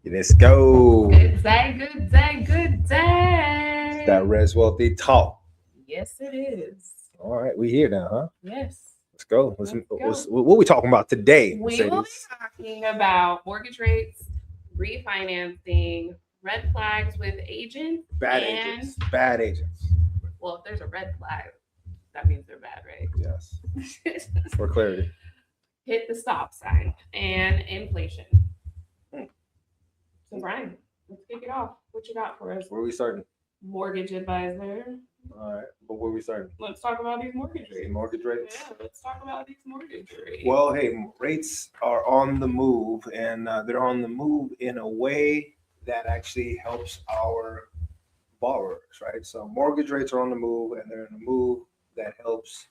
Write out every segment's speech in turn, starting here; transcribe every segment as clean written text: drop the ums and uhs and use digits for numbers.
Let's go. Good day, good day, good It's that day. RESWealthy Talk. Yes, it is. All right, we here now, huh? Yes, Let's go. let's go. What we talking about today, We will be Mercedes? talking about mortgage rates, refinancing, red flags with agents, Bad and agents. Bad agents. well, if there's a red flag, that means they're bad, Yes. right? For clarity. Hit the stop sign and inflation. Hmm. So, Brian, let's kick it off. What you got for us, Where we starting? mortgage advisor? All right, but where we starting? Let's talk about these mortgage The rates. mortgage rates. Yeah, let's talk about these mortgage rates. Well, hey, rates are on the move, and they're on the move in a way that actually helps our borrowers, right? So mortgage rates are on the move, and they're in a move that helps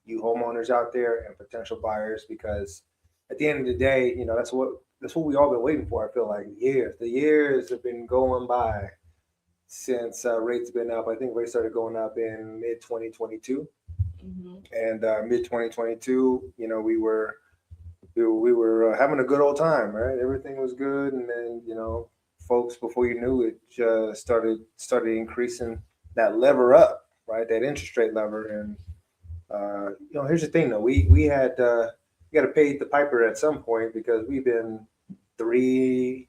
you homeowners out there and potential buyers because at the end of the day, that's what we all been waiting for. I feel like the years have been going by since rates been up. I think rates started going up in mid 2022, Mm-hmm. and mid 2022, we were having a good old time, right? Everything was good, and then folks, before you knew it, just started increasing that lever up, right? That interest rate lever, and here's the thing though. We got to pay the piper at some point because we've been 3.5%,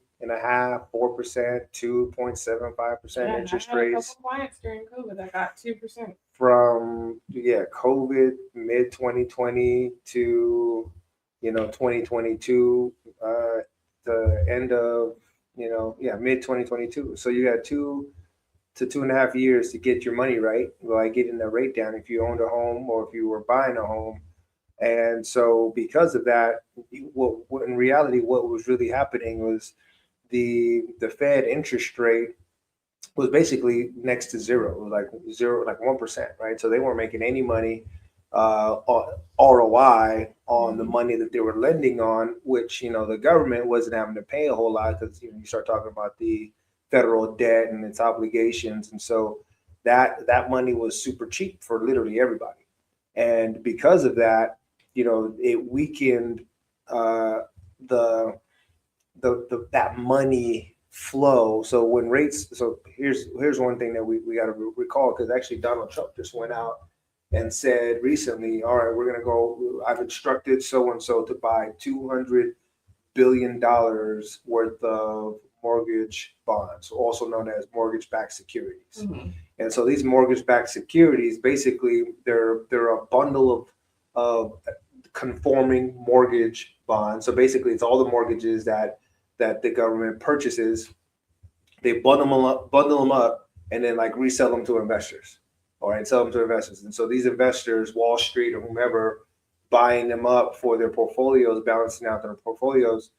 4%, 2.75% Yeah, interest I had a couple rates clients during COVID that got 2%. from COVID mid 2020 to 2022, the end of mid 2022. So you had 2 to 2.5 years to get your money right, like getting the rate down if you owned a home or if you were buying a home. And so, because of that, in reality, what was really happening was the Fed interest rate was basically next to zero. It was like zero, like 1%, right? So they weren't making any money, ROI on the Mm-hmm. money that they were lending on, which the government wasn't having to pay a whole lot because you start talking about the federal debt and its obligations, and so that money was super cheap for literally everybody. And because of that, it weakened uh, the the that money flow. So when rates, so here's one thing that we got to recall, because actually Donald Trump just went out and said recently, all right, we're gonna go. I've instructed so and so to buy $200 billion worth of mortgage bonds, also known as mortgage-backed securities. Mm-hmm. And so these mortgage-backed securities, basically, they're a bundle of conforming mortgage bonds. So basically, it's all the mortgages that the government purchases. They bundle them up, and then like resell them to investors. All right, sell them to investors. And so these investors, Wall Street or whomever, buying them up for their portfolios, balancing out their portfolios.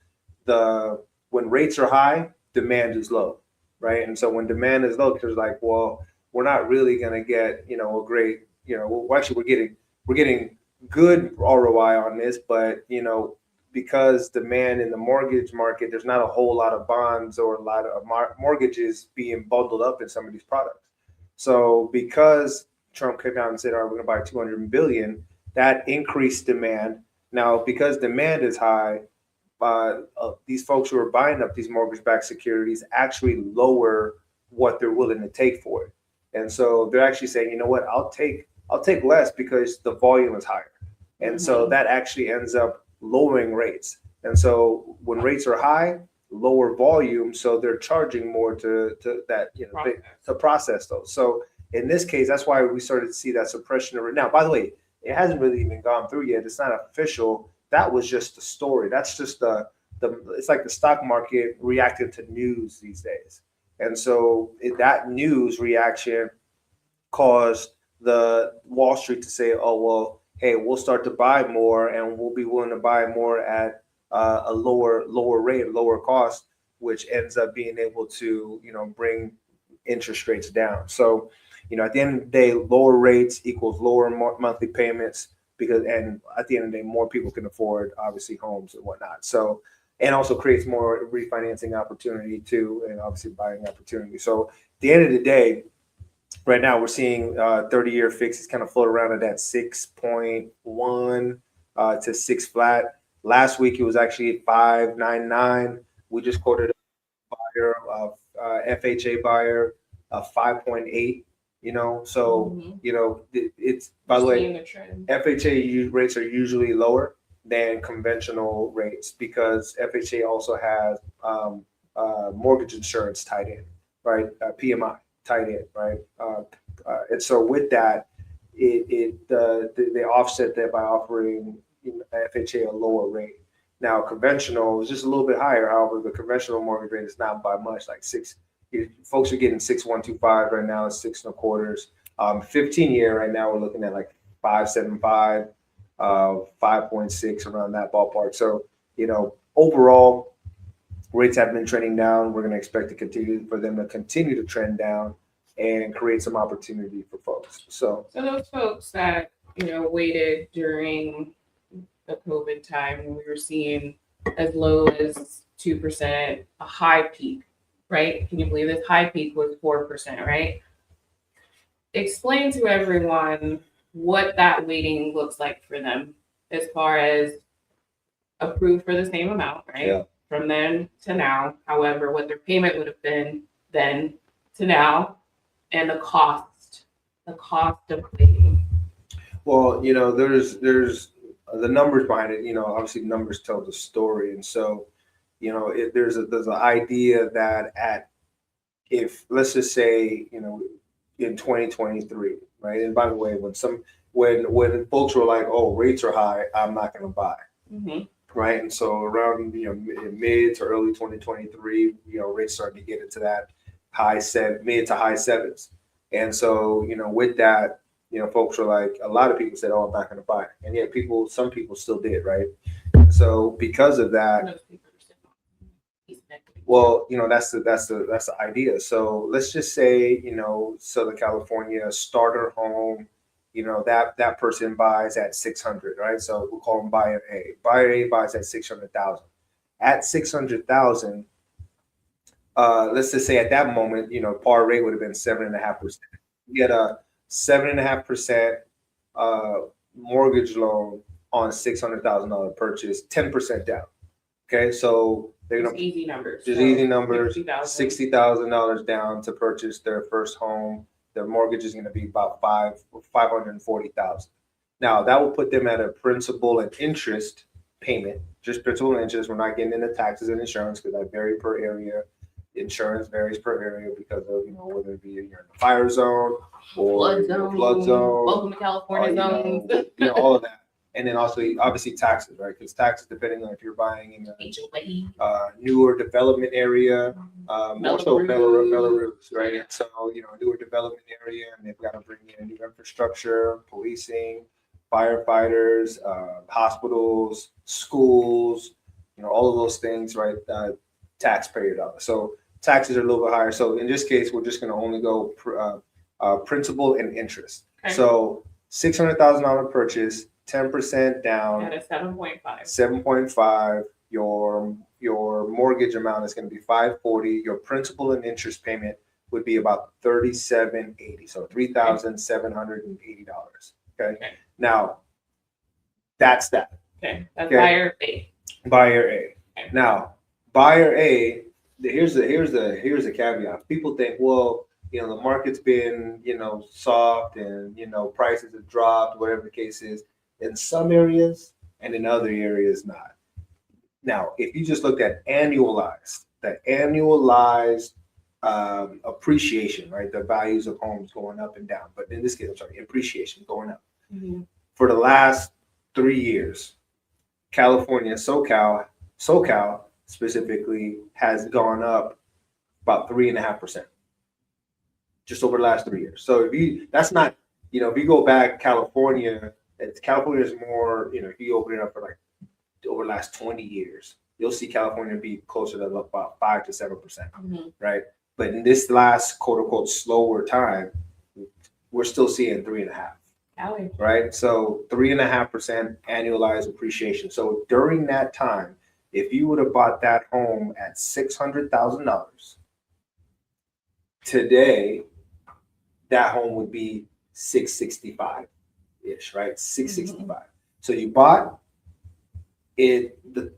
The When rates are high, demand is low, right? And so when demand is low, there's like, well, we're not really going to get a great, well, actually we're getting good ROI on this, but because demand in the mortgage market, there's not a whole lot of bonds or a lot of mortgages being bundled up in some of these products. So because Trump came out and said, "All right, we're going to buy 200 billion," that increased demand. Now, because demand is high, these folks who are buying up these mortgage-backed securities actually lower what they're willing to take for it, and so they're actually saying, "You know what? I'll take less because the volume is higher," and so Mm-hmm. that actually ends up lowering rates. And so when rates are high, lower volume, so they're charging more to that to process those. So in this case, that's why we started to see that suppression of it. Now, by the way, it hasn't really even gone through yet. It's not official. That was just the story. That's just the it's like the stock market reacting to news these days. And so that news reaction caused the Wall Street to say, "Oh well, hey, we'll start to buy more, and we'll be willing to buy more at a lower rate, lower cost," which ends up being able to bring interest rates down. So at the end of the day, lower rates equals lower monthly payments, because and at the end of the day, more people can afford obviously homes and whatnot. So and also creates more refinancing opportunity too, and obviously buying opportunity. So at the end of the day, right now we're seeing 30-year fixes kind of float around at that 6.1 to 6 flat. Last week it was actually 5.99. We just quoted buyer, FHA buyer, 5.8. So it's, by the way, Seeing the trend. FHA rates are usually lower than conventional rates because FHA also has mortgage insurance tied in, right? PMI tied in, right? And so with that, they offset that by offering FHA a lower rate. Now, conventional is just a little bit higher. However, the conventional mortgage rate is not by much, like six. Folks are getting 6.125 right now, 6.25. 15-year right now, we're looking at like 5.75, 5.6, around that ballpark. So, overall, rates have been trending down. We're going to expect for them to continue to trend down and create some opportunity for folks. So those folks that waited during the COVID time when we were seeing as low as 2%, a high peak, right? Can you believe this? High peak was 4%, right? Explain to everyone what that waiting looks like for them as far as approved for the same amount, right? Yeah. From then to now, however, what their payment would have been then to now, and the cost of waiting. Well, there's the numbers behind it. Obviously numbers tell the story, and so there's an idea that if let's just say in 2023, right? And by the way, when folks were like, "Oh, rates are high, I'm not going to buy," right? And so around mid to early 2023, rates started to get into that mid to high sevens, and so with that, folks were like, a lot of people said, "Oh, I'm not going to buy," and yet some people still did, right? So because of that. Well, that's the idea. So let's just say, Southern California starter home, that person buys at 600, right? So we'll call them buyer A. Buyer A buys at 600,000. At 600,000, let's just say at that moment, par rate would have been 7.5%. You get a 7.5% mortgage loan on $600,000 purchase, 10% down. Okay, so they're Just easy numbers. $60,000 down to purchase their first home. Their mortgage is going to be about $540,000. Now that will put them at a principal and interest payment, just principal and interest. We're not getting into taxes and insurance because that vary per area. Insurance varies per area because of whether it be you're in the fire zone or flood zone. Welcome to California zones. All of that. And then also, obviously, taxes, right? Because taxes, depending on if you're buying in a newer development area, more so Belarus, right? And so, newer development area, and they've got to bring in new infrastructure, policing, firefighters, hospitals, schools, all of those things, right? Taxpayer dollars. So taxes are a little bit higher. So in this case, we're just going to only go principal and interest. Okay. So $600,000 purchase. 10% down at a 7.5. 7.5. Your mortgage amount is going to be $540. Your principal and interest payment would be about $3,780. So $3,780. Okay. Now that's that. Okay. That's buyer A. Buyer A. Okay. Now buyer A. Here's the caveat. People think, well, the market's been soft and prices have dropped, whatever the case is. In some areas and in other areas not. Now, if you just looked at annualized appreciation, right? The values of homes going up and down, but in this case, appreciation going up. Mm-hmm. For the last 3 years, California, SoCal specifically has gone up about 3.5%, just over the last 3 years. So if you go back, California is more, if you open it up for like over the last 20 years, you'll see California be closer to about 5 to 7%, right? But in this last quote unquote slower time, we're still seeing 3.5, right? So 3.5% annualized appreciation. So during that time, if you would have bought that home at $600,000, today that home would be $665. Right? 665. So you bought it the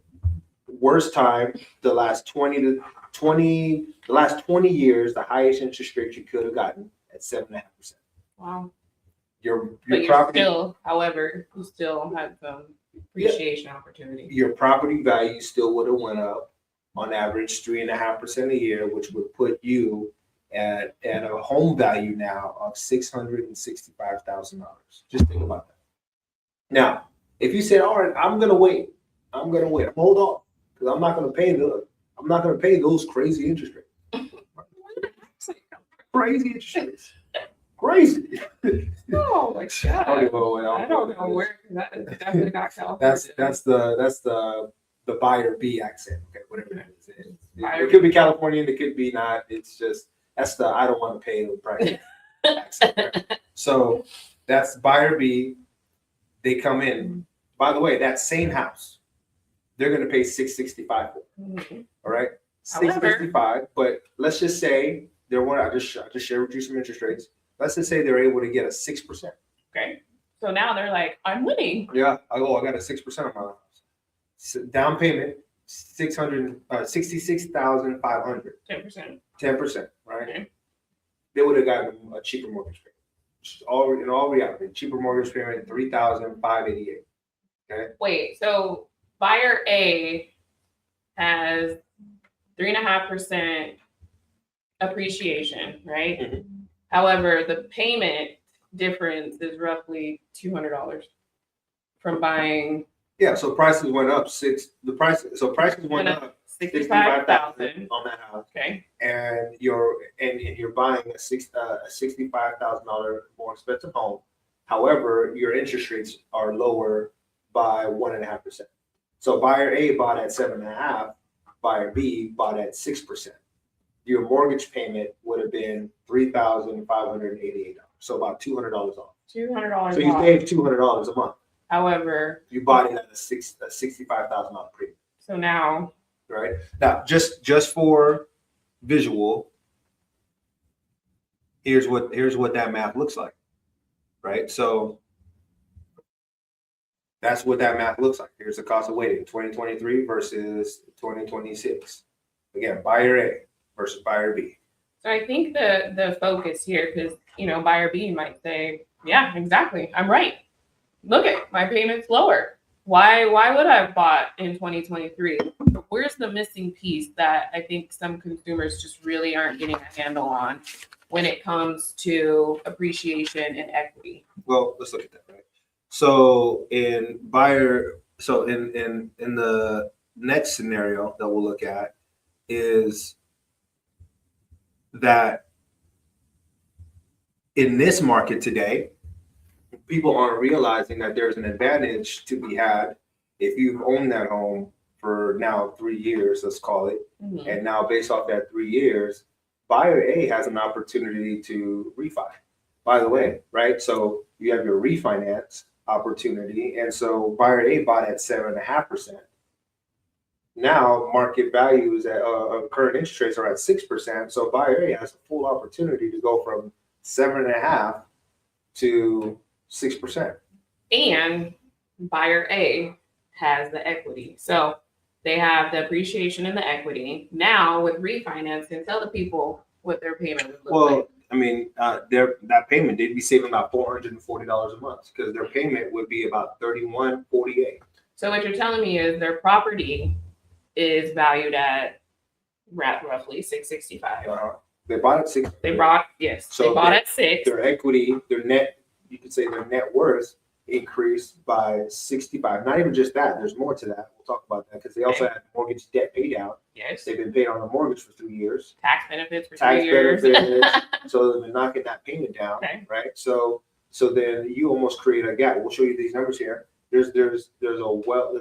worst time, the last 20 to the last 20 years, the highest interest rate you could have gotten at 7.5%. Wow. Your But property, however, you still had some appreciation opportunity. your property value still would have went up on average 3.5% a year, which would put you at a home value now of $665,000. Just think about that. Now, if you said, all right, I'm gonna wait, hold on, because I'm not gonna pay those crazy interest rates. Crazy interest rates. Crazy. Oh my God. I don't know where that definitely got California. That's the buyer B accent. Okay, whatever that is. It could be Californian, it could be not. It's just that's the I don't want to pay the price accent. Right? So that's buyer B. They come in. By the way, that same house, they're going to pay $665 for. Mm-hmm. All right, $665. But let's just say they're one. I just shared with you some interest rates. Let's just say they're able to get a 6%. Okay, so now they're like, I'm winning. Yeah, I got a 6% on my house. So down payment $66,500. 10%. 10%, right? Okay. They would have gotten a cheaper mortgage payment. In all reality, cheaper mortgage payment $3,588. Okay. Wait, so buyer A has 3.5% appreciation, right? Mhm. However, the payment difference is roughly $200 from buying. Yeah, so prices went up prices went up $65,000 on that house, Okay. and you're buying a $65,000 more expensive home. However, your interest rates are lower by 1.5%. So buyer A bought at 7.5, buyer B bought at 6%. Your mortgage payment would have been $3,588. So about $200 off. $200 So you off. save $200 a month. However, You bought it at a $65,000 premium. so now, Right now, just for visual, here's what that math looks like. Right, so that's what that math looks like. Here's the cost of waiting: 2023 versus 2026. Again, buyer A versus buyer B. so I think the focus here, because buyer B might say, yeah, exactly, I'm right. Look at my payment's lower. Why would I have bought in 2023? Where's the missing piece that I think some consumers just really aren't getting a handle on when it comes to appreciation and equity? Well, let's look at that, right? So in the next scenario that we'll look at is that in this market today, people aren't realizing that there's an advantage to be had if you've owned that home for now 3 years, let's call it. Mhm. And now based off that 3 years, buyer A has an opportunity to refi. By the way, right? So you have your refinance opportunity. And so buyer A bought at 7.5%. Now market values at current interest rates are at 6%. So buyer A has a full opportunity to go from 7.5 to 6%. And buyer A has the equity. So they have the appreciation and the equity. Now with refinancing, tell the people what their payment would look like. I mean, that payment, they'd be saving about $440 a month because their payment would be about $31.48. So what you're telling me is their property is valued at roughly $665. They bought at 6. They bought at 6. Their equity, their net, you could say their net worth increased by 65. Not even just that, there's more to that. We'll talk about that because they also had mortgage debt paid out. Yes. They've been paid on the mortgage for 3 years. Tax benefits for 3 years. So they've been knocking that payment down, okay. Right? So then you almost create a gap. We'll show you these numbers here. There's well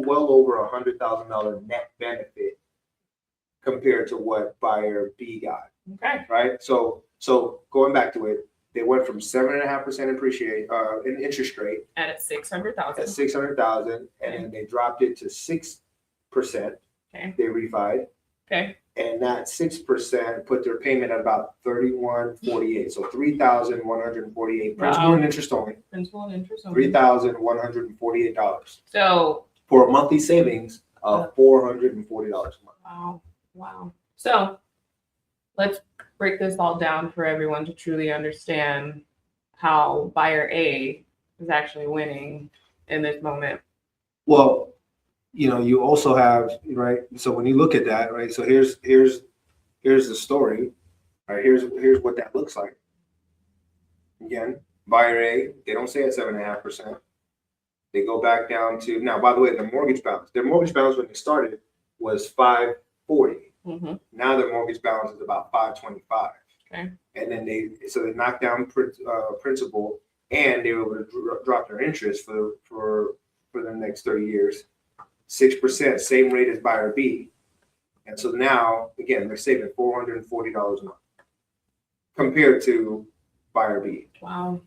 over $100,000 net benefit compared to what buyer B got. Okay. Right. So going back to it, they went from 7.5% in interest rate at $600,000. At $600,000, and then they dropped it to 6%. Okay. They refied. Okay. And that 6% put their payment at about $31.48. So $3,148. Principal and interest only. Principal and interest only. $3,148. So for a monthly savings of $440 a month. Wow. So let's break this all down for everyone to truly understand how buyer A is actually winning in this moment. Well, you also have, right? So when you look at that, right? So here's the story, right? Here's what that looks like. Again, buyer A, they don't stay at 7.5%. They go back down to now. By the way, their mortgage balance when they started was 540. Mm-hmm. Now their mortgage balance is about 525. Okay. And then they knocked down principal, and they were able to drop their interest for the next 30 years, 6%, same rate as buyer B. And so now, again, they're saving $440 a month compared to buyer B. Wow.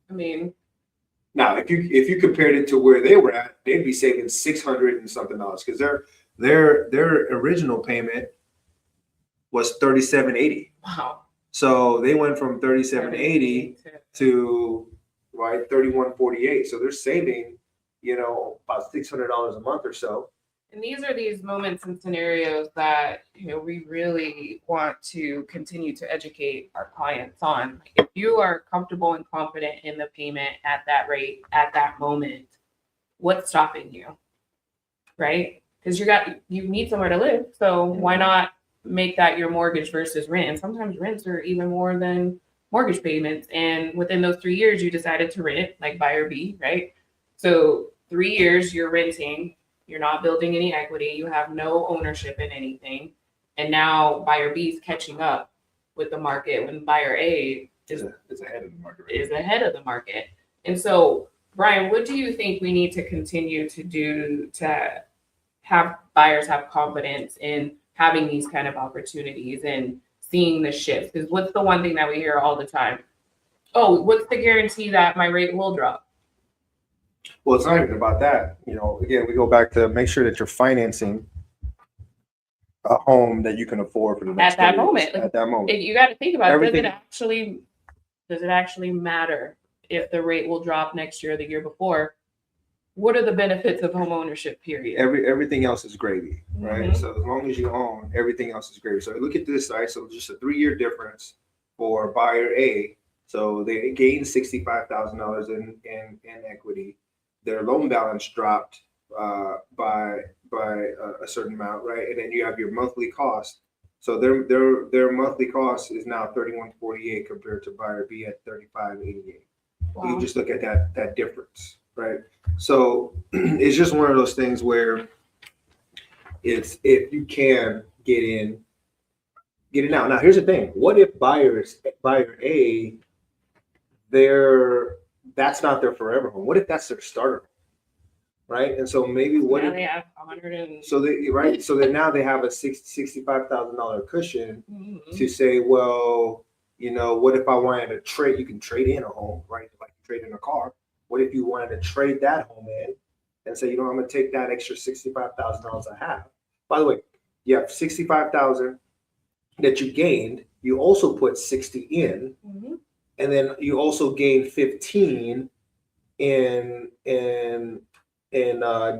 I mean, now if you compared it to where they were at, they'd be saving $600 and something because their original payment was $37.80. wow. So they went from $37.80 to right $31.48. So they're saving, about $600 a month or so. And these are these moments and scenarios that we really want to continue to educate our clients on. If you are comfortable and confident in the payment at that rate at that moment, what's stopping you, right? Because you need somewhere to live, so why not make that your mortgage versus rent? And sometimes rents are even more than mortgage payments. And within those 3 years, you decided to rent, like buyer B, right? So 3 years you're renting. You're not building any equity. You have no ownership in anything. And now buyer B is catching up with the market when buyer A is ahead of the market. Is ahead of the market. And so, Brian, what do you think we need to continue to do to have buyers have confidence in having these kind of opportunities and seeing the shifts? Because what's the one thing that we hear all the time? Oh, what's the guarantee that my rate will drop? Well, it's not even about that. Again, we go back to make sure that you're financing a home that you can afford for the next At that 30 years. moment. At that moment. You got to think about Everything- does it actually matter if the rate will drop next year or the year before? What are the benefits of homeownership, period? Everything else is gravy, right? Mhm. So as long as you own, everything else is gravy. So look at this, right? So just a 3-year difference for buyer A. So they gained $65,000 in equity. Their loan balance dropped by a certain amount, right? And then you have your monthly cost. So their monthly cost is now $31.48 compared to buyer B at $35.88. Wow. You just look at that difference, right? So it's just one of those things where it's if you can get in now. Now here's the thing: what if buyer A, that's not their forever home? What if that's their starter home, right? And so maybe Now they have 100 and so then now they have a $65,000 cushion Mhm. to say, well, what if I wanted to trade? You can trade in a home, right? Like you trade in a car. What if you wanted to trade that home in and say, I'm going to take that extra $65,000 I have. By the way, you have $65,000 that you gained. You also put 60 in, Mhm. and then you also gain 15 in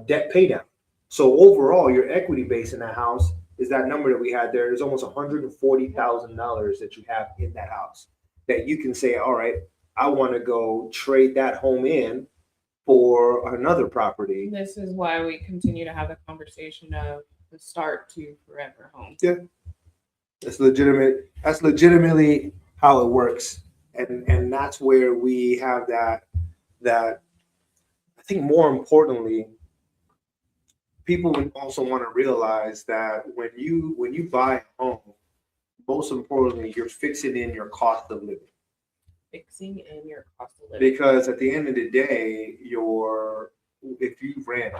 debt pay down. So overall, your equity base in that house is that number that we had there. There's almost $140,000 that you have in that house that you can say, all right, I want to go trade that home in for another property. This is why we continue to have the conversation of the start to forever home. Yeah, that's legitimate. That's legitimately how it works, and that's where we have that. I think more importantly, people also want to realize that when you buy a home, most importantly, you're fixing in your cost of living. Fixing in your cost of living. Because at the end of the day, if you rent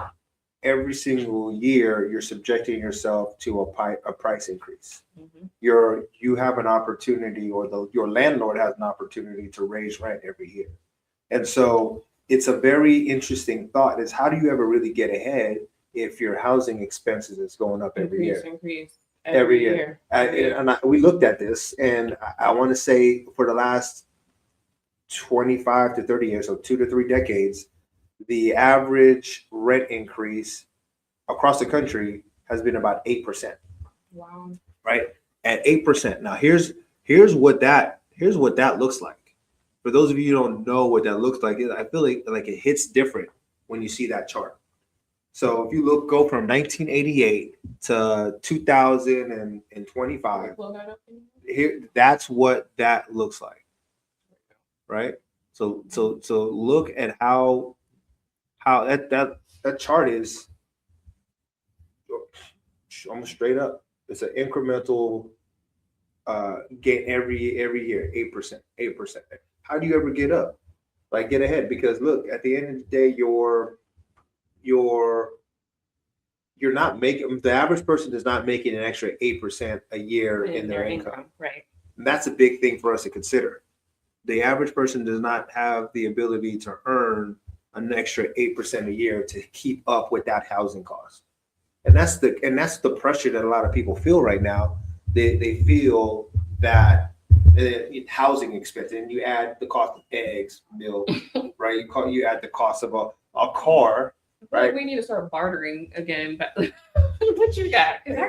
every single year, you're subjecting yourself to a price increase. Mhm. You have an opportunity, or your landlord has an opportunity to raise rent every year. And so it's a very interesting thought is how do you ever really get ahead if your housing expenses is going up every year? Increase Every year. We looked at this, and I want to say for the last 25 to 30 years, so 2 to 3 decades, the average rent increase across the country has been about 8%. Wow. right? At 8%. Now here's what that looks like. For those of you who don't know what that looks like, I feel like it hits different when you see that chart. So if you go from 1988 to 2025, here that's what that looks like, right? So look at how that chart is almost straight up. It's an incremental gain every year, 8%, 8%. How do you ever get up? Like get ahead? Because look, at the end of the day, you're not making, the average person is not making an extra 8% a year in their income. Right. And that's a big thing for us to consider. The average person does not have the ability to earn an extra 8% a year to keep up with that housing cost. And that's the pressure that a lot of people feel right now. They feel that housing expense, and you add the cost of eggs, milk, right? You add the cost of a car, right? We need to start bartering again. But what you got? Because I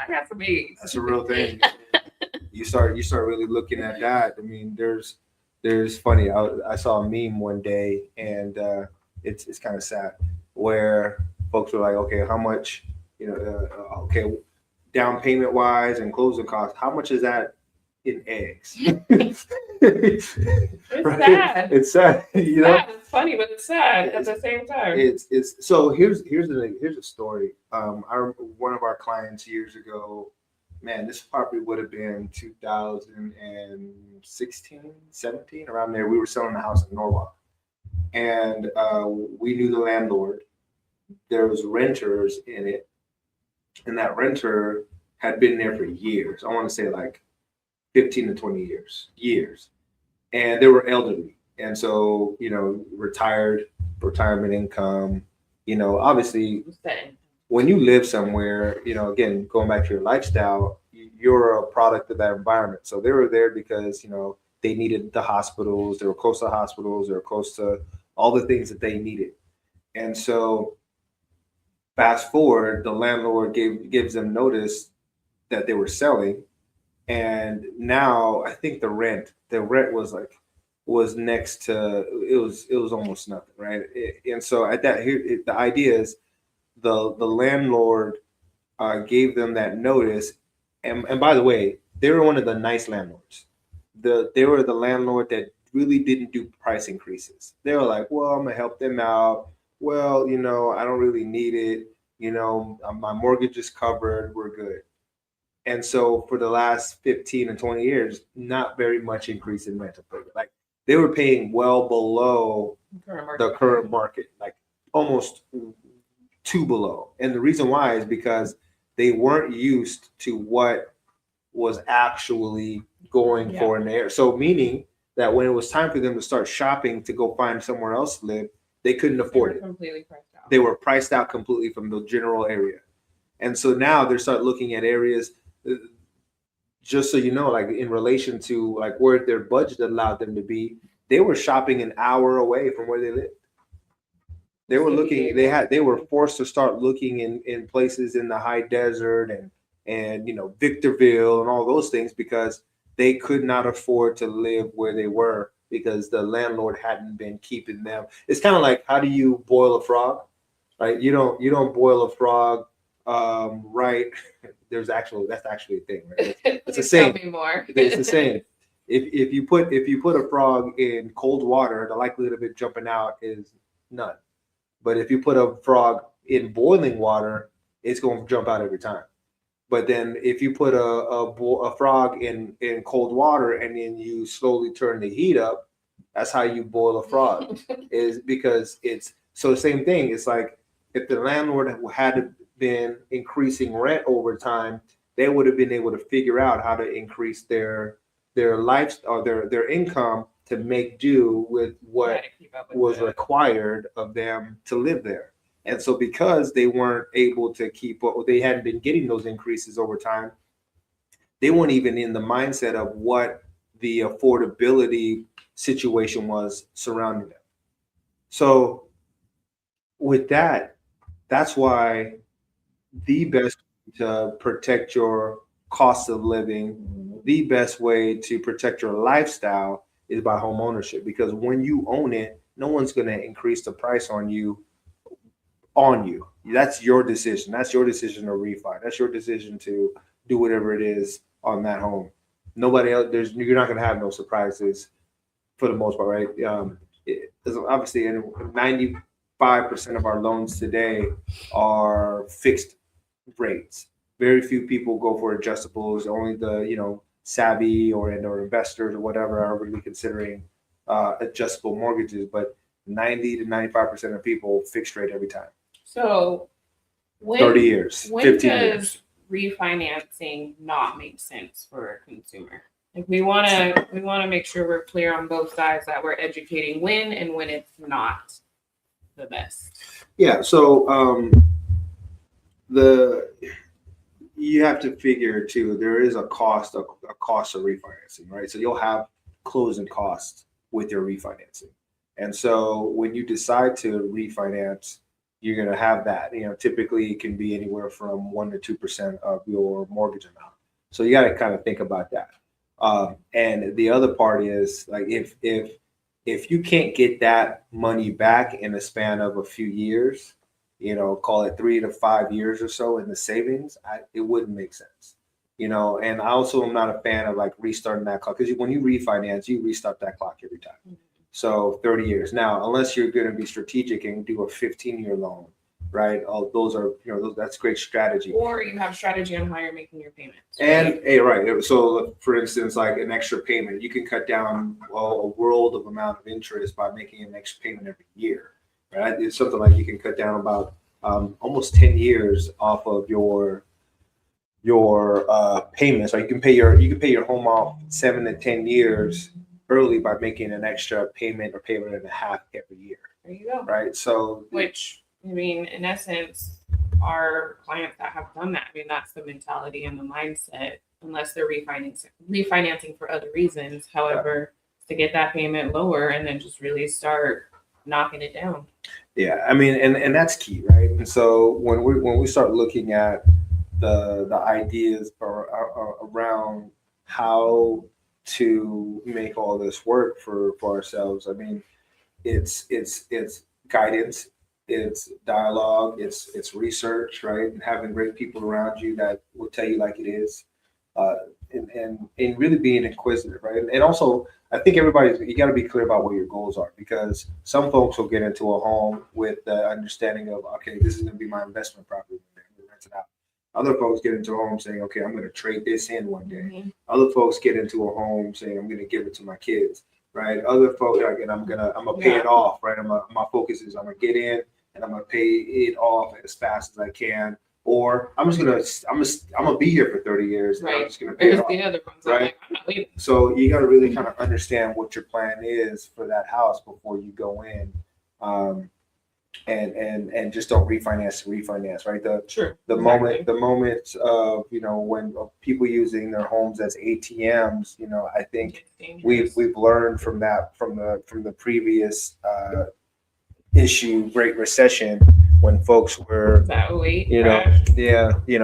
got some eggs. That's a real thing. You start really looking at that. I mean, there's funny. I saw a meme one day, and it's kind of sad, where folks were like, okay, how much, okay, down payment wise and closing costs, how much is that in eggs? It's right? sad. It's sad. It's funny, but it's sad at the same time. It's so here's a story. One of our clients years ago, man, this probably would have been 2016, 17, around there. We were selling a house in Norwalk, and we knew the landlord. There was renters in it, and that renter had been there for years. I want to say like 15 to 20 years. And they were elderly. And so, retirement income, obviously when you live somewhere, again, going back to your lifestyle, you're a product of that environment. So they were there because, they needed the hospitals, they were close to hospitals, they were close to all the things that they needed. And so fast forward, the landlord gives them notice that they were selling. And now I think the rent was next to, it was almost nothing, right? And so at that, the idea is the landlord gave them that notice, and by the way, they were one of the nice landlords. They were the landlord that really didn't do price increases. They were like, well, I'm gonna help them out. Well, I don't really need it. My mortgage is covered. We're good. And so for the last 15 or 20 years, not very much increase in rental payment. Like they were paying well below the current market, like almost two below. And the reason why is because they weren't used to what was actually going for in there. So meaning that when it was time for them to start shopping to go find somewhere else to live, they couldn't afford it. Completely priced out. They were priced out completely from the general area. And so now they start looking at areas, just so you know, like in relation to like where their budget allowed them to be, they were shopping an hour away from where they lived. They were looking, they were forced to start looking in places in the high desert and Victorville and all those things, because they could not afford to live where they were because the landlord hadn't been keeping them. It's kind of like, how do you boil a frog? Right? You don't boil a frog right. That's actually a thing, right? It's a saying. Tell me more. It's a saying. If you put a frog in cold water, the likelihood of it jumping out is none. But if you put a frog in boiling water, it's going to jump out every time. But then if you put a frog in cold water and then you slowly turn the heat up, that's how you boil a frog. Is because it's so the same thing. It's like if the landlord had been increasing rent over time, they would have been able to figure out how to increase their life or their income to make do with what was required of them to live there. And so because they weren't able to keep up, they hadn't been getting those increases over time, they weren't even in the mindset of what the affordability situation was surrounding them. So with that, that's why the best way to protect your cost of living, the best way to protect your lifestyle is by home ownership, because when you own it, no one's going to increase the price on you. That's your decision. That's your decision to refi. That's your decision to do whatever it is on that home. Nobody else. You're not going to have no surprises for the most part, right? Obviously, 95% of our loans today are fixed rates. Very few people go for adjustables. Only the savvy or investors or whatever are really considering adjustable mortgages. But 90 to 95% of people fixed rate every time. So 30 years, when 15 does years. refinancing not make sense for a consumer? Like we want to make sure we're clear on both sides, that we're educating when and when it's not the best. Yeah. So you have to figure too, there is a cost of refinancing, right? So you'll have closing costs with your refinancing. And so when you decide to refinance, you're going to have that. Typically it can be anywhere from 1 to 2% of your mortgage amount. So you got to kind of think about that. And the other part is, like, if you can't get that money back in a span of a few years, call it 3 to 5 years or so in the savings, it wouldn't make sense. And I also am not a fan of like restarting that clock, because when you refinance, you restart that clock every time. Mm-hmm. So 30 years. Now, unless you're going to be strategic and do a 15-year loan, right? Those are, that's great strategy. Or you have strategy on how you're making your payments. Right? Right. So for instance, like an extra payment, you can cut down a world of amount of interest by making an extra payment every year, right? It's something like you can cut down about almost 10 years off of your payments. Or you can pay your home off 7 to 10 years early by making an extra payment or payment and a half every year. There you go. Right. So which, in essence, our clients that have done that, that's the mentality and the mindset, unless they're refinancing for other reasons. However, to get that payment lower and then just really start knocking it down. Yeah, and that's key, right? And so when we start looking at the ideas around how to make all this work for ourselves, it's guidance, it's dialogue, it's research, right? And having great people around you that will tell you like it is, and really being inquisitive, right? And also, I think you got to be clear about what your goals are, because some folks will get into a home with the understanding of, okay, this is going to be my investment property, I'm going to rent it out. Other folks get into a home saying, okay, I'm going to trade this in one day. Mm-hmm. Other folks get into a home saying, I'm going to give it to my kids, right? Other folks, like, and I'm gonna pay it off, right? My focus is I'm gonna get in and I'm gonna pay it off as fast as I can, or I'm gonna be here for 30 years. Right. And I'm just gonna pay it off. The other ones, right? So you got to really kind of understand what your plan is for that house before you go in. And just don't refinance, right? The moment of when people using their homes as ATMs, I think we've learned from that from the previous issue, Great Recession, when folks were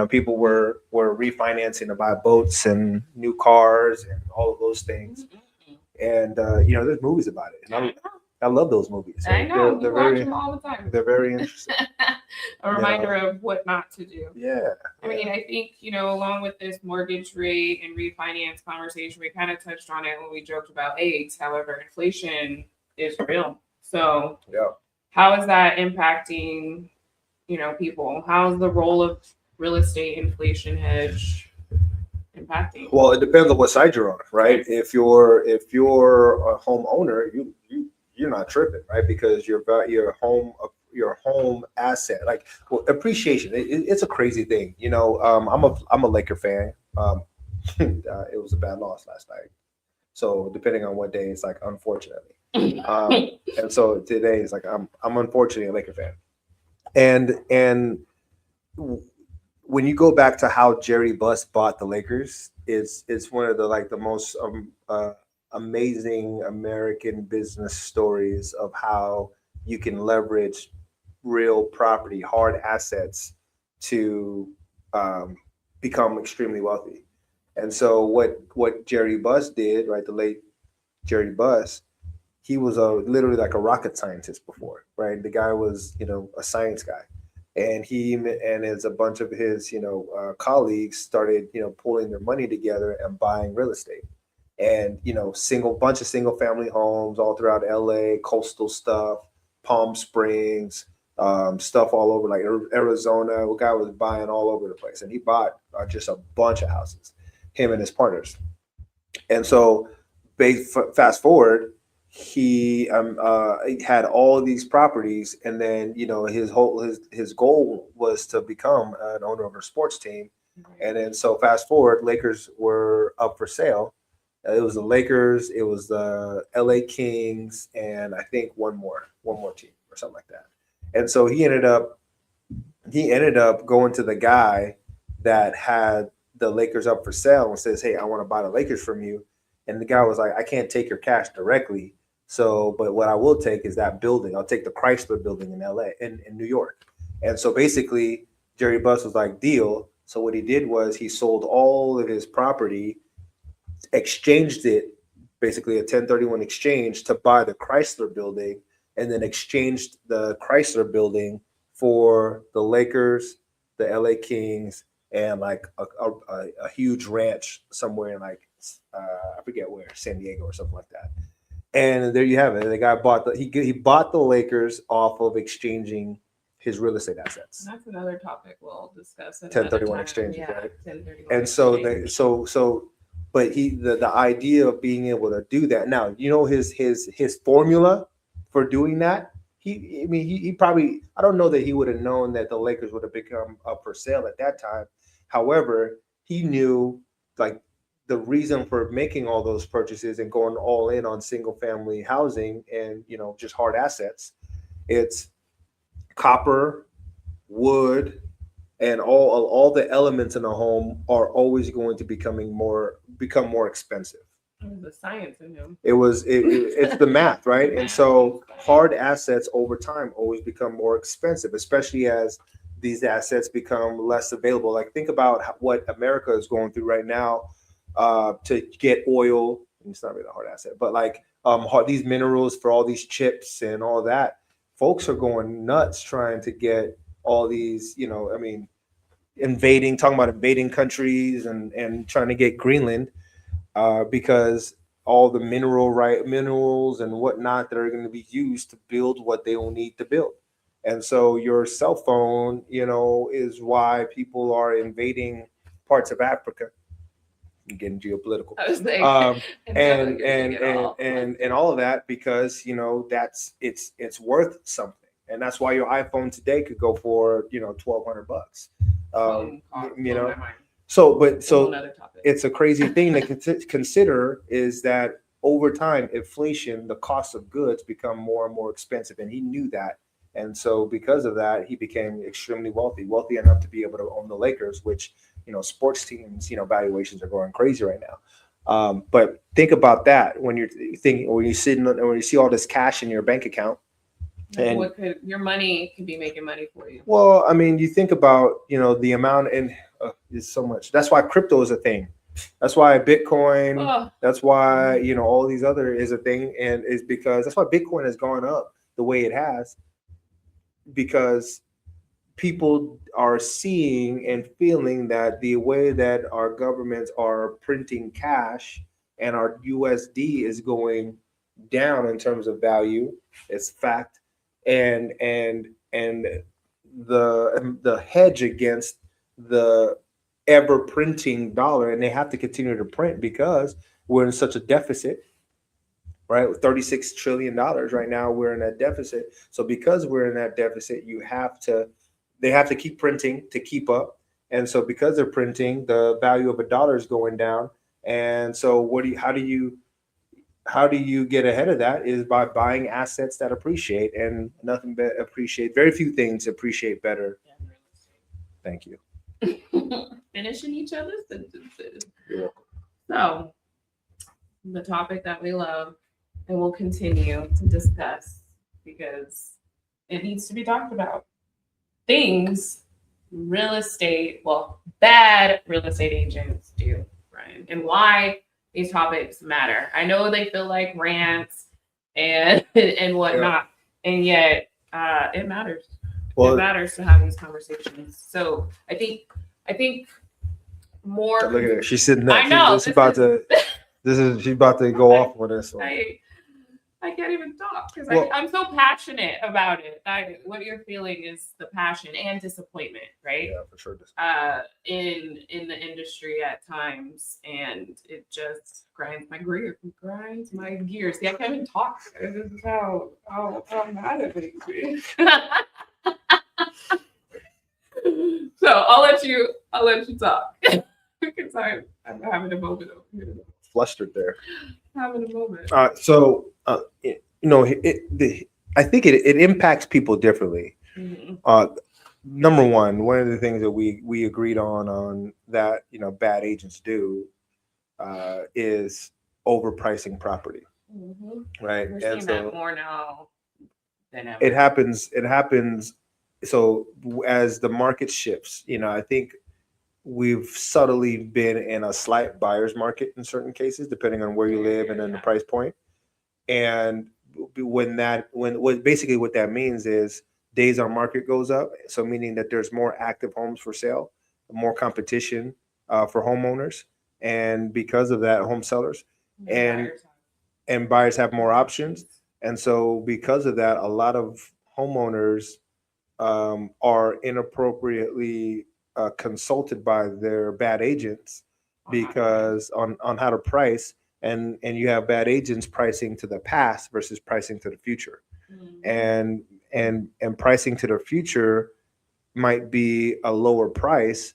people were refinancing to buy boats and new cars and all of those things. Mm-hmm. And there's movies about it, and I love those movies. I know. They're watch them all the time. They're very interesting. A reminder of what not to do. Yeah. I think, along with this mortgage rate and refinance conversation, we kind of touched on it when we joked about AIDS. However, inflation is real. So how is that impacting, people? How is the role of real estate inflation hedge impacting? Well, it depends on what side you're on, right? If you're a homeowner, you're not tripping, right? Because your home asset, appreciation. It's a crazy thing, I'm a Laker fan. It was a bad loss last night, so depending on what day, it's like unfortunately. And so today is like I'm unfortunately a Laker fan, and when you go back to how Jerry Buss bought the Lakers, it's one of the most amazing American business stories of how you can leverage real property, hard assets to become extremely wealthy. And so what Jerry Buss did, right, the late Jerry Buss, he was literally like a rocket scientist before, right? The guy was, a science guy, and he and as a bunch of his, colleagues started, pulling their money together and buying real estate, and bunch of single family homes all throughout LA, coastal stuff, Palm Springs, stuff all over like Arizona. The guy was buying all over the place, and he bought just a bunch of houses, him and his partners. And so, fast forward, he had all these properties, and then his goal was to become an owner of a sports team. And then so fast forward, Lakers were up for sale. It was the Lakers, it was the LA Kings, and I think one more team or something like that. And so he ended up going to the guy that had the Lakers up for sale and says, "Hey, I want to buy the Lakers from you." And the guy was like, "I can't take your cash directly. So, but what I will take is that building. I'll take the Chrysler building in LA, in New York." And so basically, Jerry Buss was like, "Deal." So what he did was he sold all of his property, exchanged it, basically a 1031 exchange, to buy the Chrysler building, and then exchanged the Chrysler building for the Lakers, the LA Kings, and like a huge ranch somewhere in like I forget where, San Diego or something like that. And there you have it. The guy he bought the Lakers off of exchanging his real estate assets. That's another topic we'll discuss. 1031 exchanges, yeah, right? 1031 And so exchange. but the idea of being able to do that now, his formula for doing that. He probably, I don't know that he would have known that the Lakers would have become up for sale at that time. However, he knew like the reason for making all those purchases and going all in on single family housing and just hard assets. It's copper, wood, and all the elements in a home are always going to become more expensive. The science in him. It's the math, right? And so hard assets over time always become more expensive, especially as these assets become less available. Like think about what America is going through right now to get oil. It's not really a hard asset, but like these minerals for all these chips and all that. Folks are going nuts trying to get all these, talking about invading countries and trying to get Greenland because all the minerals and whatnot that are going to be used to build what they will need to build. And so your cell phone, is why people are invading parts of Africa. I'm getting geopolitical. I was like, and all of that because that's it's worth something, and that's why your iPhone today could go for $1,200. So it's a crazy thing to consider is that over time, inflation, the cost of goods become more and more expensive, and he knew that. And so because of that, he became extremely wealthy enough to be able to own the Lakers, which, sports teams, valuations are going crazy right now. But think about that when you see all this cash in your bank account. And your money can be making money for you? Well, you think about, the amount is so much. That's why crypto is a thing. That's why Bitcoin, that's why, all these other is a thing. And is because that's why Bitcoin has gone up the way it has, because people are seeing and feeling that the way that our governments are printing cash and our USD is going down in terms of value, it's fact. And the hedge against the ever printing dollar, and they have to continue to print because we're in such a deficit, right? $36 trillion right now, we're in that deficit. So because we're in that deficit, they have to keep printing to keep up. And so because they're printing, the value of a dollar is going down. And so how do you get ahead of that is by buying assets that appreciate, and nothing but appreciate. Very few things appreciate better. Thank you. Finishing each other's sentences. Yeah. So the topic that we love and will continue to discuss because it needs to be talked about. Things bad real estate agents do, right? and why these topics matter. I know they feel like rants and and whatnot, and yet it matters. Well, it matters to have these conversations. So I think more. look at her. She's sitting there. I know. She's about to. She's about to go off with this one. I can't even talk because Well- I'm so passionate about it. What you're feeling is the passion and disappointment, right? Yeah, for sure. In the industry at times, and it just grinds my gears. See, I can't even talk. This is how mad it makes me. So I'll let you talk because I'm having a moment over here. Flustered there. Having a moment. I think it impacts people differently. Mhm. Number one of the things that we agreed on that bad agents do is overpricing property, Mhm. right? We're And seeing so that more now than ever. it happens. So as the market shifts, I think we've subtly been in a slight buyer's market in certain cases, depending on where you live and then the price point. And what that means is days on market goes up. So meaning that there's more active homes for sale, more competition for homeowners. And because of that, home sellers and buyers have more options. And so because of that, a lot of homeowners are inappropriately consulted by their bad agents because on how to price, and you have bad agents pricing to the past versus pricing to the future. Mhm. And pricing to the future might be a lower price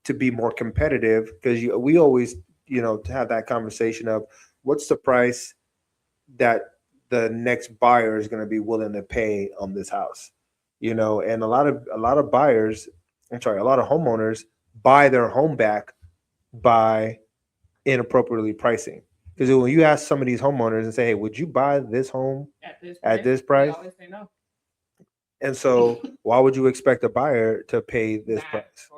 to be more competitive, because we always have that conversation of what's the price that the next buyer is going to be willing to pay on this house. And a lot of buyers, a lot of homeowners buy their home back by inappropriately pricing. Because when you ask some of these homeowners and say, "Hey, would you buy this home at this price?" They always say no. And so, why would you expect a buyer to pay this price?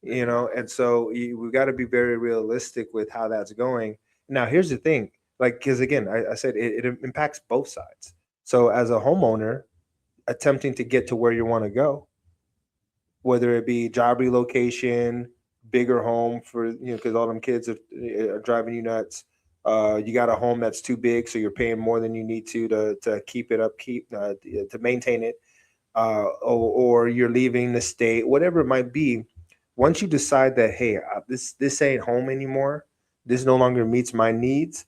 And so we've got to be very realistic with how that's going. Now, here's the thing, because again, I said it impacts both sides. So as a homeowner attempting to get to where you want to go, whether it be job relocation, bigger home for, because all them kids are driving you nuts. You got a home that's too big, so you're paying more than you need to keep it up, to maintain it, or you're leaving the state, whatever it might be. Once you decide that, hey, this ain't home anymore, this no longer meets my needs,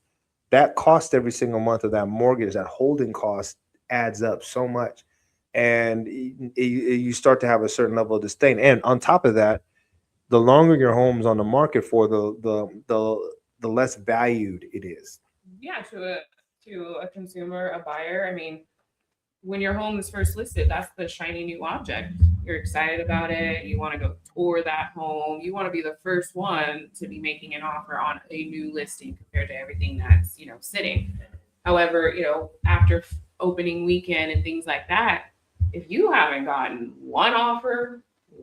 that cost every single month of that mortgage, that holding cost adds up so much. And you start to have a certain level of disdain. And on top of that, the longer your home's on the market for, the less valued it is. Yeah, to a consumer, a buyer. I mean, when your home is first listed, that's the shiny new object. You're excited about it. You want to go tour that home. You want to be the first one to be making an offer on a new listing compared to everything that's, sitting. However, after opening weekend and things like that, if you haven't gotten one offer,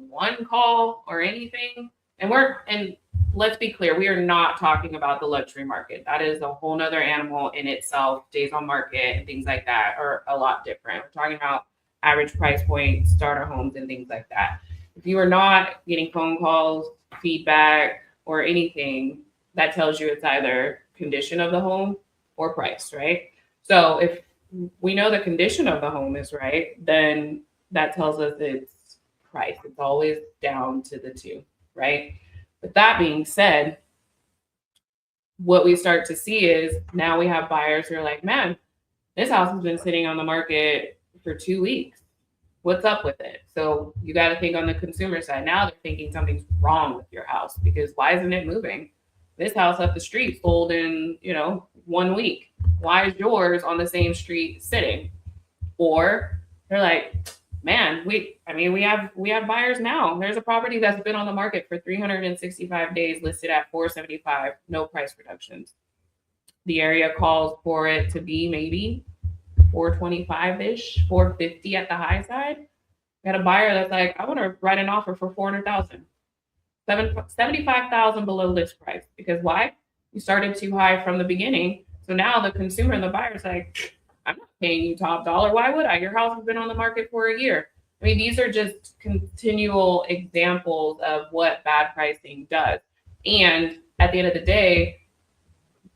one call or anything, and let's be clear, we are not talking about the luxury market. That is a whole nother animal in itself. Days on market and things like that are a lot different. We're talking about average price point, starter homes and things like that. If you are not getting phone calls, feedback, or anything, that tells you it's either condition of the home or price, right? So if we know the condition of the home is right, then that tells us it's price. It's always down to the two, right? With that being said, what we start to see is now we have buyers who are like, man, this house has been sitting on the market for 2 weeks. What's up with it? So you got to think on the consumer side. Now they're thinking something's wrong with your house because why isn't it moving? This house up the street sold in, 1 week. Why is yours on the same street sitting? Or they're like, man, we have buyers now. There's a property that's been on the market for 365 days, listed at 475, no price reductions. The area calls for it to be maybe 425-ish, 450 at the high side. We had a buyer that's like, I want to write an offer for 400,000. $75,000 below list price. Because why? You started too high from the beginning. So now the consumer and the buyer's like, I'm not paying you top dollar. Why would I? Your house has been on the market for a year. I mean, these are just continual examples of what bad pricing does. And at the end of the day,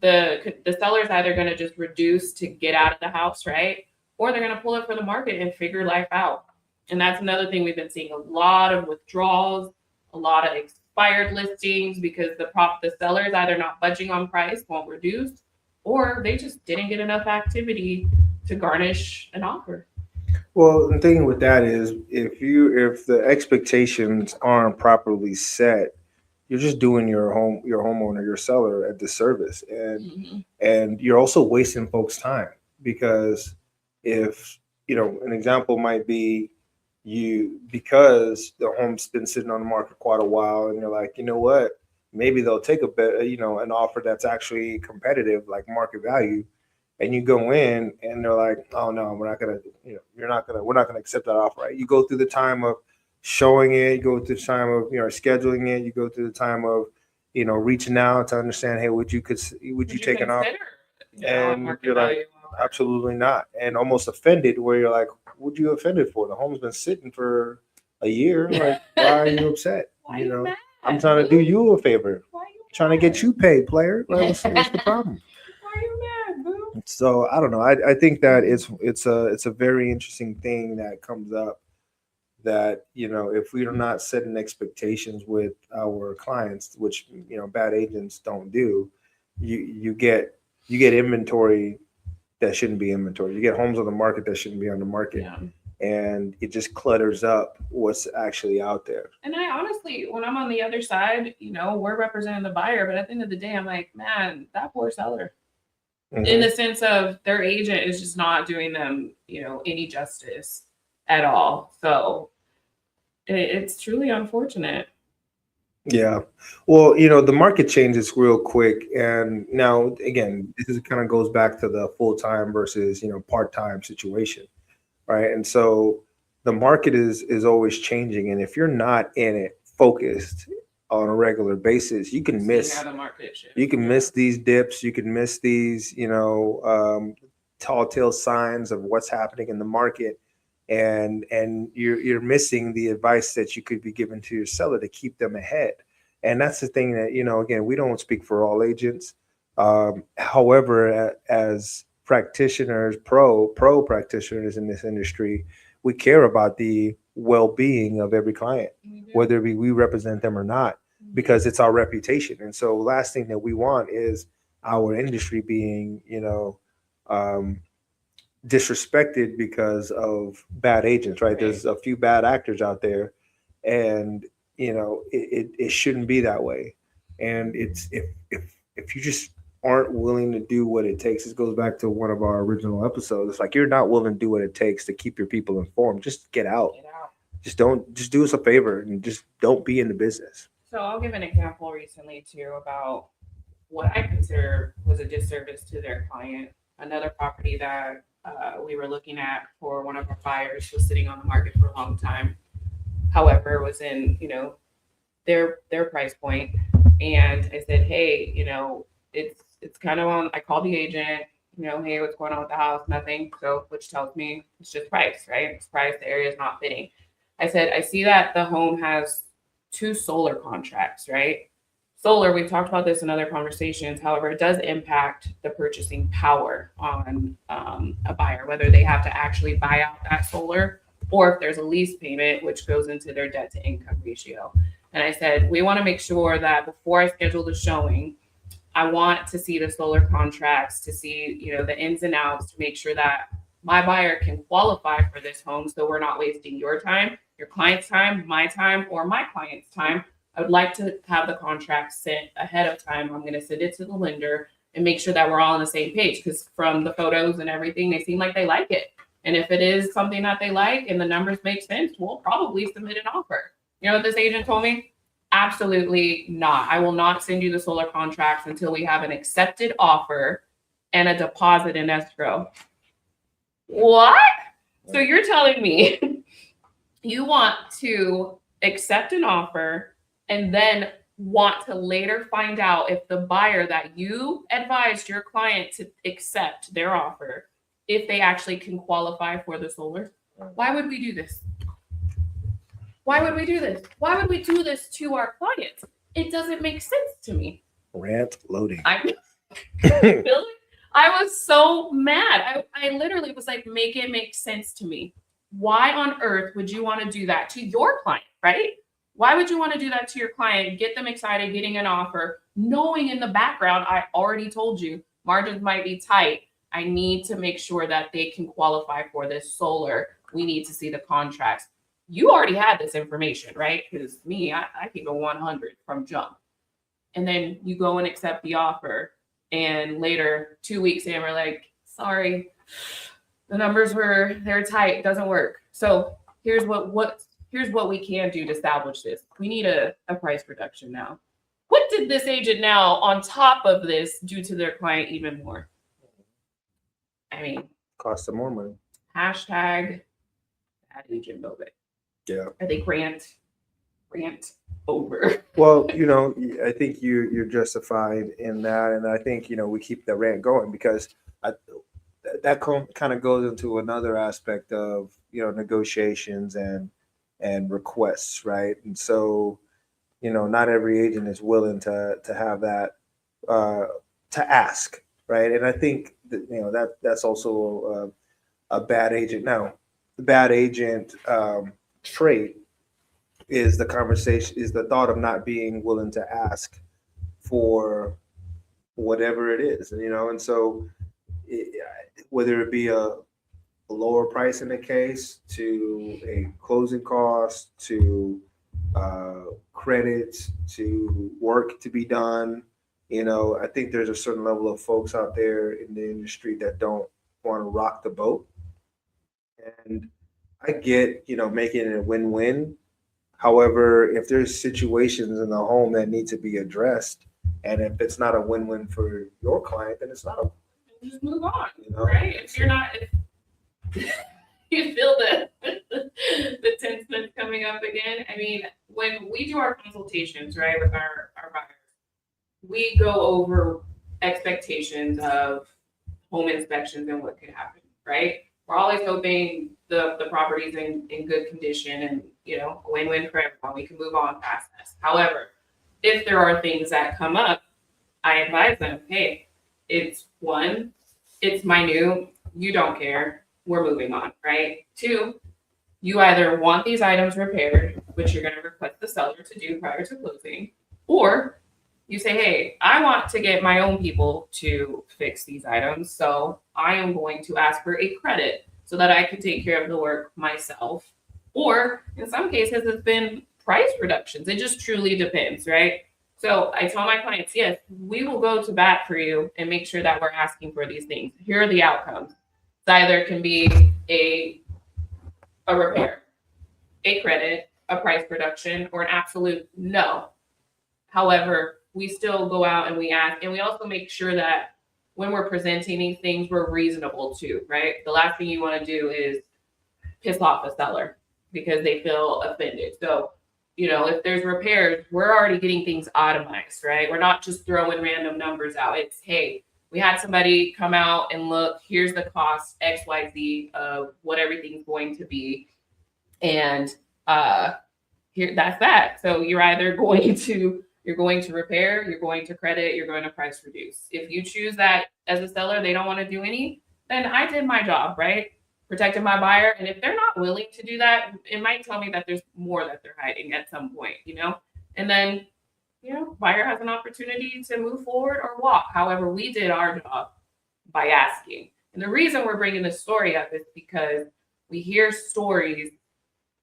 the seller's either going to just reduce to get out of the house, right? Or they're going to pull it for the market and figure life out. And that's another thing we've been seeing, a lot of withdrawals, a lot of expired listings because the seller's either not budging on price, won't reduce, or they just didn't get enough activity to garnish an offer. Well, the thing with that is if the expectations aren't properly set, you're just doing your homeowner, your seller a disservice, and you're also wasting folks' time because if an example might be because the home's been sitting on the market quite a while, and you're like, you know what, maybe they'll take a bit, an offer that's actually competitive, like market value. And you go in and they're like, oh no, we're not gonna accept that offer. Right? You go through the time of showing it, you go through the time of scheduling it, you go through the time of reaching out to understand, hey, would you take an offer? And you're like, absolutely not, and almost offended where you're like, what you offended for? The home's been sitting for a year. Like, why are you upset? Mad? I'm trying to do you a favor. Why are you trying to get you paid, player. Like, what's the problem? Why are you mad, boo? So I don't know. I think that it's a very interesting thing that comes up that if we are not setting expectations with our clients, which bad agents don't do, you get inventory that shouldn't be inventory. You get homes on the market that shouldn't be on the market. Yeah. And it just clutters up what's actually out there. And I honestly, when I'm on the other side, we're representing the buyer, but at the end of the day, I'm like, man, that poor seller. Mm-hmm. In the sense of their agent is just not doing them, any justice at all. So it's truly unfortunate. Yeah. Well, the market changes real quick. And now, again, this kind of goes back to the full-time versus, part-time situation. Right. And so the market is always changing. And if you're not in it focused on a regular basis, you can miss miss these dips. You can miss these, tall tale signs of what's happening in the market. And you're missing the advice that you could be given to your seller to keep them ahead. And that's the thing that, again, we don't speak for all agents. However, as practitioners, pro practitioners in this industry, we care about the well-being of every client, whether we represent them or not, because it's our reputation. And so last thing that we want is our industry being, disrespected because of bad agents, right? There's a few bad actors out there, and it shouldn't be that way. And it's if you just aren't willing to do what it takes, it goes back to one of our original episodes. It's like, you're not willing to do what it takes to keep your people informed. Just get out. Just do us a favor and just don't be in the business. So I'll give an example recently too about what I consider was a disservice to their client. Another property that we were looking at for one of our buyers was sitting on the market for a long time. However, was in, their price point. And I said, hey, it's kind of on, I called the agent, hey, what's going on with the house? Nothing. So, which tells me it's just price, right? It's price, the area is not fitting. I said, I see that the home has 2 solar contracts, right? Solar, we've talked about this in other conversations. However, it does impact the purchasing power on a buyer, whether they have to actually buy out that solar or if there's a lease payment, which goes into their debt to income ratio. And I said, we want to make sure that before I schedule the showing, I want to see the solar contracts, to see, the ins and outs, to make sure that my buyer can qualify for this home. So we're not wasting your time, your client's time, my time, or my client's time. I would like to have the contract sent ahead of time. I'm going to send it to the lender and make sure that we're all on the same page, because from the photos and everything, they seem like they like it. And if it is something that they like and the numbers make sense, we'll probably submit an offer. You know what this agent told me? Absolutely not. I will not send you the solar contracts until we have an accepted offer and a deposit in escrow. What? So you're telling me you want to accept an offer and then want to later find out if the buyer that you advised your client to accept their offer, if they actually can qualify for the solar. Why would we do this? Why would we do this? Why would we do this to our clients? It doesn't make sense to me. Rant loading. I was so mad. I literally was like, make it make sense to me. Why on earth would you want to do that to your client, right? Why would you want to do that to your client? Get them excited, getting an offer, knowing in the background, I already told you, margins might be tight. I need to make sure that they can qualify for this solar. We need to see the contracts. You already had this information, right? Because me, I can go 100 from jump. And then you go and accept the offer. And later, 2 weeks in, we're like, sorry, the numbers they're tight, doesn't work. So here's what we can do to establish this. We need a price reduction now. What did this agent now, on top of this, do to their client even more? I mean, Cost them more money. hashtag bad agent moment. Yeah. I think rant over. Well, I think you're justified in that, and I think we keep the rant going because that kind of goes into another aspect of negotiations and requests, right? And so not every agent is willing to have that to ask, right? And I think that that's also a bad agent. Now, the bad agent trait is the thought of not being willing to ask for whatever it is, and so whether it be a lower price in the case, to a closing cost, to credits, to work to be done, I think there's a certain level of folks out there in the industry that don't want to rock the boat, and I get making it a win-win. However, if there's situations in the home that need to be addressed, and if it's not a win-win for your client, then it's not a just move on, right? If you're not, if you feel the tenseness coming up again. I mean, when we do our consultations, right, with our buyers, we go over expectations of home inspections and what could happen, right? We're always hoping the property's in good condition and, a win-win for everyone. We can move on past this. However, if there are things that come up, I advise them, hey, it's minute, you don't care, we're moving on, right? 2, you either want these items repaired, which you're going to request the seller to do prior to closing, or you say, hey, I want to get my own people to fix these items, so I am going to ask for a credit so that I can take care of the work myself. Or in some cases, it's been price reductions. It just truly depends, right? So I tell my clients, yes, we will go to bat for you and make sure that we're asking for these things. Here are the outcomes. It either can be a repair, a credit, a price reduction, or an absolute no. However, we still go out and we ask, and we also make sure that when we're presenting these things, we're reasonable too, right? The last thing you want to do is piss off a seller because they feel offended. So, if there's repairs, we're already getting things itemized, right? We're not just throwing random numbers out. It's, hey, we had somebody come out and look, here's the cost XYZ of what everything's going to be. And here, that's that. So you're either going to repair, you're going to credit, you're going to price reduce. If you choose that as a seller, they don't want to do any, then I did my job, right? Protected my buyer. And if they're not willing to do that, it might tell me that there's more that they're hiding at some point, and then, buyer has an opportunity to move forward or walk. However, we did our job by asking. And the reason we're bringing this story up is because we hear stories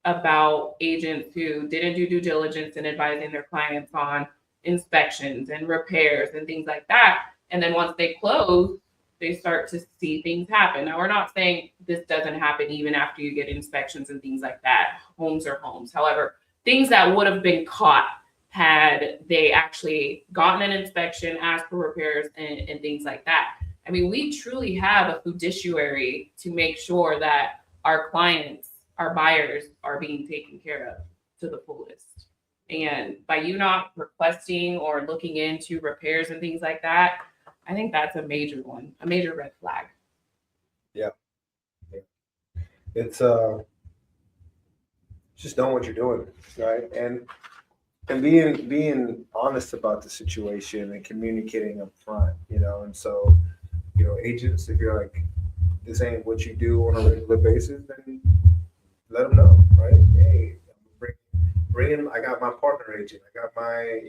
about agents who didn't do due diligence in advising their clients on inspections and repairs and things like that. And then once they close, they start to see things happen. Now, we're not saying this doesn't happen even after you get inspections and things like that. Homes are homes. However, things that would have been caught had they actually gotten an inspection, asked for repairs and things like that. I mean, we truly have a fiduciary to make sure that our clients, our buyers, are being taken care of to the fullest. And by you not requesting or looking into repairs and things like that, I think that's a major one, a major red flag. It's just knowing what you're doing, right? And being honest about the situation and communicating up front, and so, agents, if you're like, this ain't what you do on a regular basis, then let them know, right? Hey, bring in, I got my partner agent, I got my,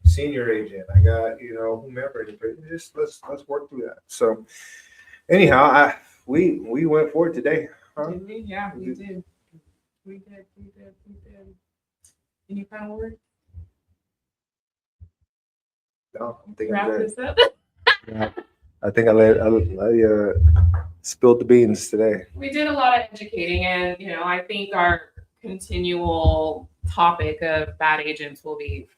senior agent, I got, whomever, just let's work through that. So anyhow, we went for it today. Huh? Did we? Yeah, we did. We did. Any final words? No, I think I'm Wrap good. this up. Yeah. I think I spilled the beans today. We did a lot of educating, and I think our continual topic of bad agents will be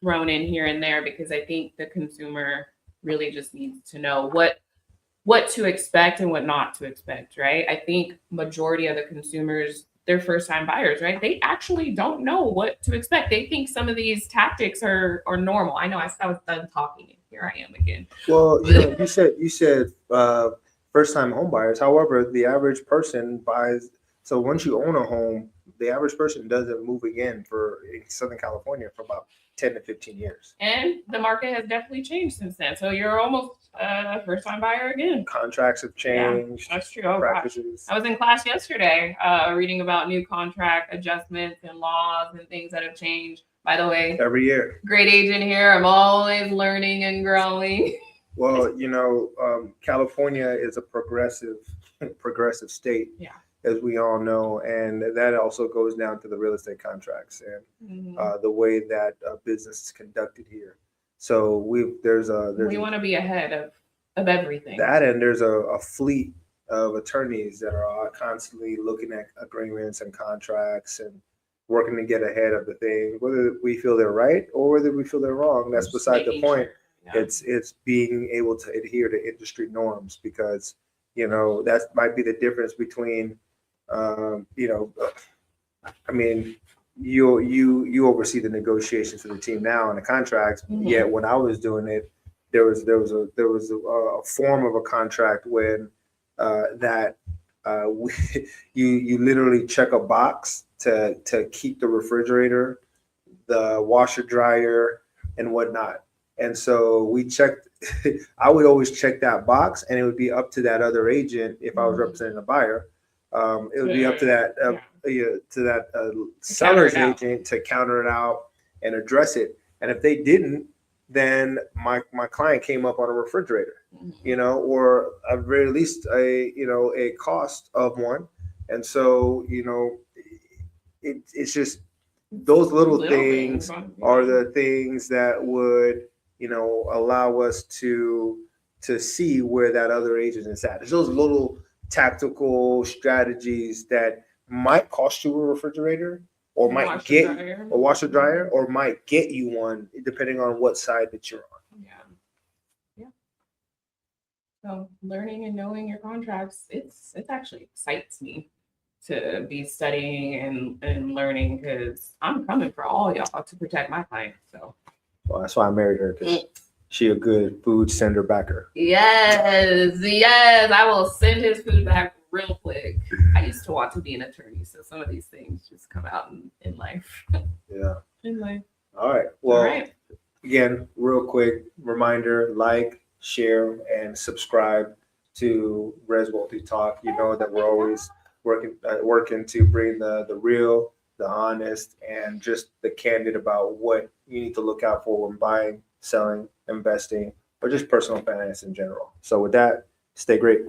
thrown in here and there, because I think the consumer really just needs to know what to expect and what not to expect, right? I think majority of the consumers, they're first-time buyers, right? They actually don't know what to expect. They think some of these tactics are normal. I know I was done talking, and here I am again. Well, you said first-time home buyers. However, the average person buys. So once you own a home, the average person doesn't move again in Southern California for about 10 to 15 years. And the market has definitely changed since then. So you're almost a first-time buyer again. Contracts have changed. Yeah, that's true. Oh, practices. I was in class yesterday reading about new contract adjustments and laws and things that have changed. By the way, Every year. Great agent here. I'm always learning and growing. Well, California is a progressive state. Yeah. As we all know, and that also goes down to the real estate contracts and the way that business is conducted here. So we want to be ahead of everything. That, and there's a fleet of attorneys that are constantly looking at agreements and contracts and working to get ahead of the thing, whether we feel they're right or whether we feel they're wrong. That's beside the point. Yeah. It's being able to adhere to industry norms, because that might be the difference between you oversee the negotiations for the team now and the contracts. Mm-hmm. Yet when I was doing it, there was a form of a contract when you literally check a box to keep the refrigerator, the washer dryer, and whatnot. And so we checked. I would always check that box, and it would be up to that other agent, if I was representing a buyer. It would be up to that seller's agent to counter it out and address it. And if they didn't, then my client came up on a refrigerator, or at the very least a cost of one. And so it's just those little things are the things that would allow us to see where that other agent is at. There's those little tactical strategies that might cost you a refrigerator, or might get a washer dryer, or might get you one, depending on what side that you're on. Yeah. So learning and knowing your contracts, it actually excites me to be studying and learning, because I'm coming for all y'all to protect my clients. So. Well, that's why I married her, because she a good food sender backer. Yes, I will send his food back real quick. I used to want to be an attorney, so some of these things just come out in life. Yeah. In life. All right. Well, again, real quick reminder: like, share, and subscribe to RESWealthy Talk. You know that we're always working to bring the real, the honest, and just the candid about what you need to look out for when buying, selling, investing, or just personal finance in general. So with that, stay great.